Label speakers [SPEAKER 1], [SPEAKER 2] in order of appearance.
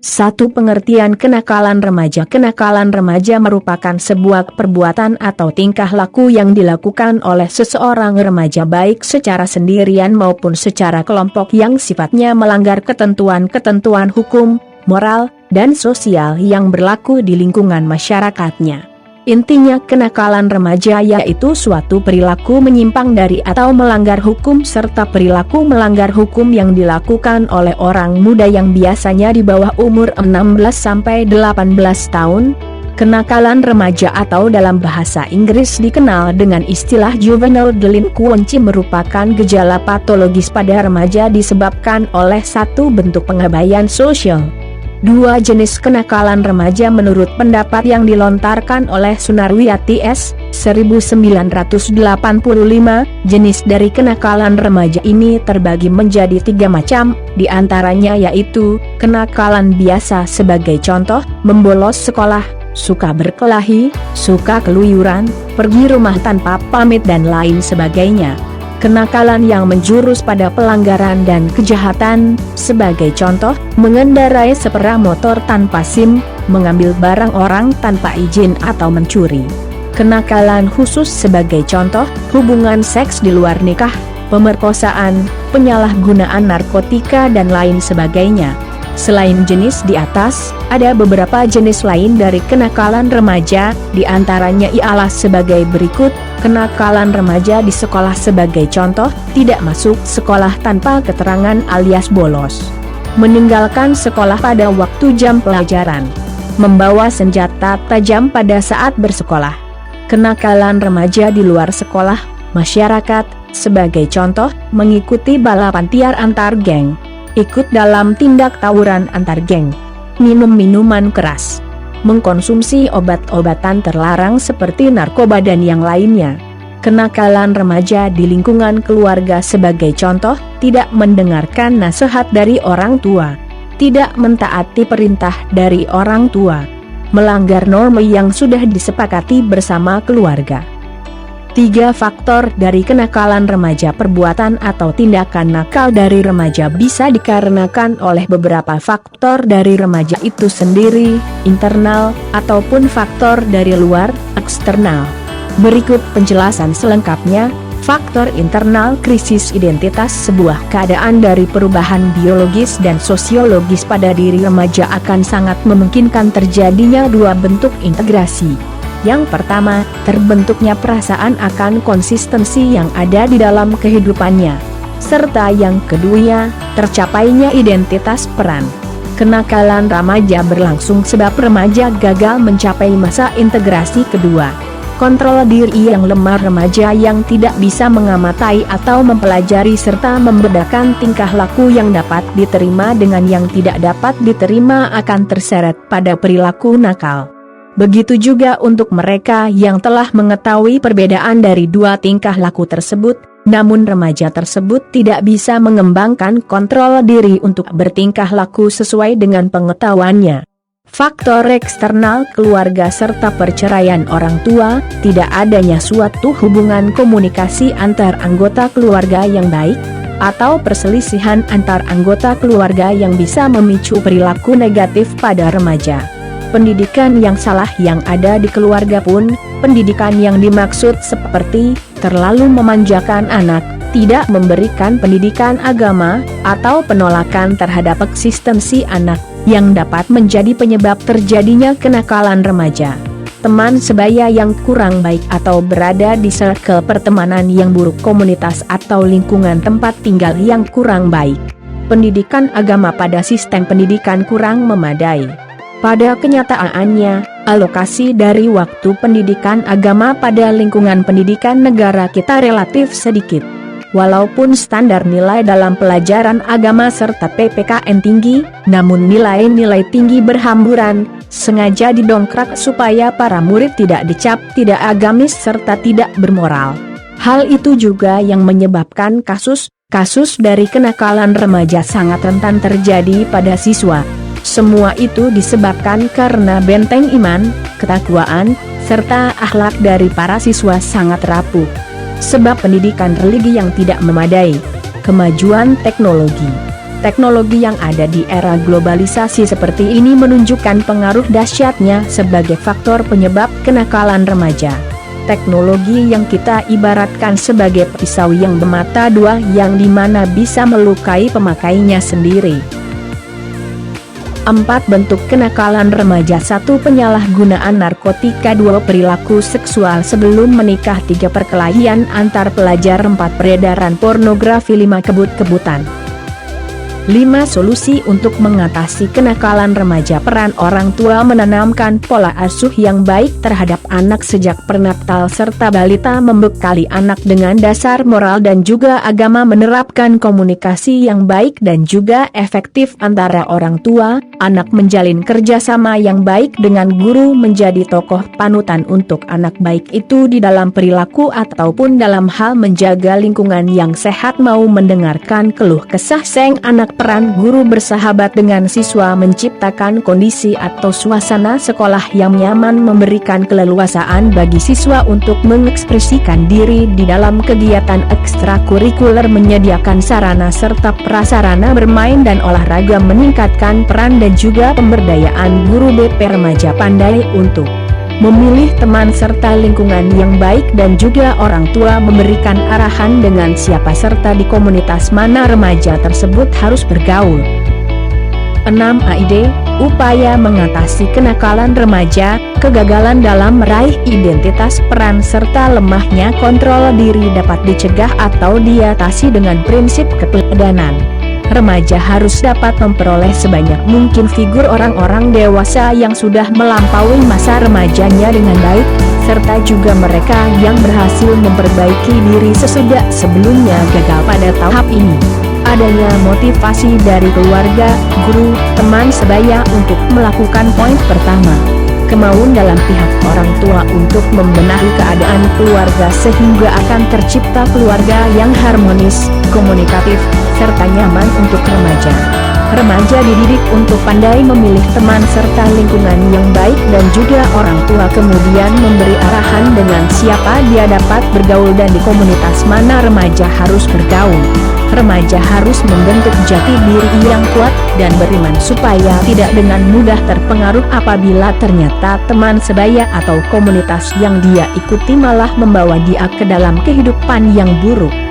[SPEAKER 1] 1. Pengertian kenakalan remaja. Kenakalan remaja merupakan sebuah perbuatan atau tingkah laku yang dilakukan oleh seseorang remaja baik secara sendirian maupun secara kelompok yang sifatnya melanggar ketentuan-ketentuan hukum, moral, dan sosial yang berlaku di lingkungan masyarakatnya. Intinya kenakalan remaja yaitu suatu perilaku menyimpang dari atau melanggar hukum serta perilaku melanggar hukum yang dilakukan oleh orang muda yang biasanya di bawah umur 16-18 tahun. Kenakalan remaja atau dalam bahasa Inggris dikenal dengan istilah juvenile delinquency merupakan gejala patologis pada remaja disebabkan oleh satu bentuk pengabaian sosial. 2. Jenis kenakalan remaja. Menurut pendapat yang dilontarkan oleh Sunarwiyati S. 1985, jenis dari kenakalan remaja ini terbagi menjadi 3 macam, diantaranya yaitu, kenakalan biasa sebagai contoh, membolos sekolah, suka berkelahi, suka keluyuran, pergi rumah tanpa pamit dan lain sebagainya. Kenakalan yang menjurus pada pelanggaran dan kejahatan, sebagai contoh, mengendarai sepeda motor tanpa SIM, mengambil barang orang tanpa izin atau mencuri. Kenakalan khusus sebagai contoh, hubungan seks di luar nikah, pemerkosaan, penyalahgunaan narkotika dan lain sebagainya. Selain jenis di atas, ada beberapa jenis lain dari kenakalan remaja, diantaranya ialah sebagai berikut. Kenakalan remaja di sekolah sebagai contoh, tidak masuk sekolah tanpa keterangan alias bolos, meninggalkan sekolah pada waktu jam pelajaran, membawa senjata tajam pada saat bersekolah. Kenakalan remaja di luar sekolah, masyarakat, sebagai contoh, mengikuti balapan liar antar geng, ikut dalam tindak tawuran antar geng, minum minuman keras, mengkonsumsi obat-obatan terlarang seperti narkoba dan yang lainnya. Kenakalan remaja di lingkungan keluarga sebagai contoh, tidak mendengarkan nasihat dari orang tua, tidak mentaati perintah dari orang tua, melanggar norma yang sudah disepakati bersama keluarga. 3 faktor dari kenakalan remaja. Perbuatan atau tindakan nakal dari remaja bisa dikarenakan oleh beberapa faktor dari remaja itu sendiri, internal, ataupun faktor dari luar, eksternal. Berikut penjelasan selengkapnya. Faktor internal. Krisis identitas. Sebuah keadaan dari perubahan biologis dan sosiologis pada diri remaja akan sangat memungkinkan terjadinya 2 bentuk integrasi. Yang pertama, terbentuknya perasaan akan konsistensi yang ada di dalam kehidupannya. Serta yang kedua, tercapainya identitas peran. Kenakalan remaja berlangsung sebab remaja gagal mencapai masa integrasi kedua. Kontrol diri yang lemah. Remaja yang tidak bisa mengamati atau mempelajari serta membedakan tingkah laku yang dapat diterima dengan yang tidak dapat diterima akan terseret pada perilaku nakal. Begitu juga untuk mereka yang telah mengetahui perbedaan dari 2 tingkah laku tersebut, namun remaja tersebut tidak bisa mengembangkan kontrol diri untuk bertingkah laku sesuai dengan pengetahuannya. Faktor eksternal. Keluarga serta perceraian orang tua, tidak adanya suatu hubungan komunikasi antar anggota keluarga yang baik, atau perselisihan antar anggota keluarga yang bisa memicu perilaku negatif pada remaja. Pendidikan yang salah yang ada di keluarga pun, pendidikan yang dimaksud seperti terlalu memanjakan anak, tidak memberikan pendidikan agama, atau penolakan terhadap eksistensi anak, yang dapat menjadi penyebab terjadinya kenakalan remaja. Teman sebaya yang kurang baik atau berada di circle pertemanan yang buruk, komunitas atau lingkungan tempat tinggal yang kurang baik. Pendidikan agama pada sistem pendidikan kurang memadai. Pada kenyataannya, alokasi dari waktu pendidikan agama pada lingkungan pendidikan negara kita relatif sedikit. Walaupun standar nilai dalam pelajaran agama serta PPKN tinggi, namun nilai-nilai tinggi berhamburan, sengaja didongkrak supaya para murid tidak dicap tidak agamis serta tidak bermoral. Hal itu juga yang menyebabkan kasus dari kenakalan remaja sangat rentan terjadi pada siswa. Semua itu disebabkan karena benteng iman, ketakwaan, serta akhlak dari para siswa sangat rapuh. Sebab pendidikan religi yang tidak memadai, kemajuan teknologi, Teknologi yang ada di era globalisasi seperti ini menunjukkan pengaruh dahsyatnya sebagai faktor penyebab kenakalan remaja. Teknologi yang kita ibaratkan sebagai pisau yang bermata dua yang dimana bisa melukai pemakainya sendiri. 4 bentuk kenakalan remaja. 1 Penyalahgunaan narkotika. 2 Perilaku seksual sebelum menikah. 3 Perkelahian antar pelajar. 4 Peredaran pornografi. 5 Kebut-kebutan. 5 Solusi untuk mengatasi kenakalan remaja. Peran orang tua menanamkan pola asuh yang baik terhadap anak sejak prenatal serta balita, membekali anak dengan dasar moral dan juga agama, menerapkan komunikasi yang baik dan juga efektif antara orang tua, anak, menjalin kerjasama yang baik dengan guru, menjadi tokoh panutan untuk anak baik itu di dalam perilaku ataupun dalam hal menjaga lingkungan yang sehat, mau mendengarkan keluh kesah sang anak. Peran guru bersahabat dengan siswa, menciptakan kondisi atau suasana sekolah yang nyaman, memberikan keleluasaan bagi siswa untuk mengekspresikan diri di dalam kegiatan ekstrakurikuler, menyediakan sarana serta prasarana bermain dan olahraga, meningkatkan peran dan juga pemberdayaan guru. BP Remaja pandai untuk memilih teman serta lingkungan yang baik dan juga orang tua memberikan arahan dengan siapa serta di komunitas mana remaja tersebut harus bergaul. 6 AID, upaya mengatasi kenakalan remaja. Kegagalan dalam meraih identitas, peran serta lemahnya kontrol diri dapat dicegah atau diatasi dengan prinsip keteladanan. Remaja harus dapat memperoleh sebanyak mungkin figur orang-orang dewasa yang sudah melampaui masa remajanya dengan baik, serta juga mereka yang berhasil memperbaiki diri sesudah sebelumnya gagal pada tahap ini. Adanya motivasi dari keluarga, guru, teman sebaya untuk melakukan poin pertama. Kemauan dalam pihak orang tua untuk membenahi keadaan keluarga sehingga akan tercipta keluarga yang harmonis, komunikatif, serta nyaman untuk remaja. Remaja dididik untuk pandai memilih teman serta lingkungan yang baik dan juga orang tua kemudian memberi arahan dengan siapa dia dapat bergaul dan di komunitas mana remaja harus bergaul. Remaja harus membentuk jati diri yang kuat dan beriman supaya tidak dengan mudah terpengaruh apabila ternyata teman sebaya atau komunitas yang dia ikuti malah membawa dia ke dalam kehidupan yang buruk.